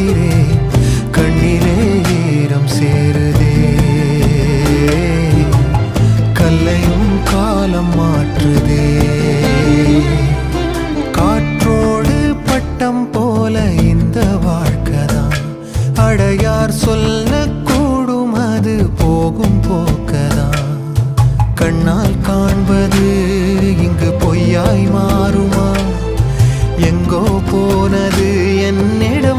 பார்க்கிறேன், கண்ணிலே ஈரம் சேருதே. கல்லையும் காலம் மாற்றுதே. காற்றோடு பட்டம் போல இந்த வாழ்க்கைதான், அடையார் சொல்லக்கூடும் அது போகும் போக்கதான். கண்ணால் காண்பது இங்கு பொய்யாய் மாறுமா? எங்கோ போனது என்னிடம்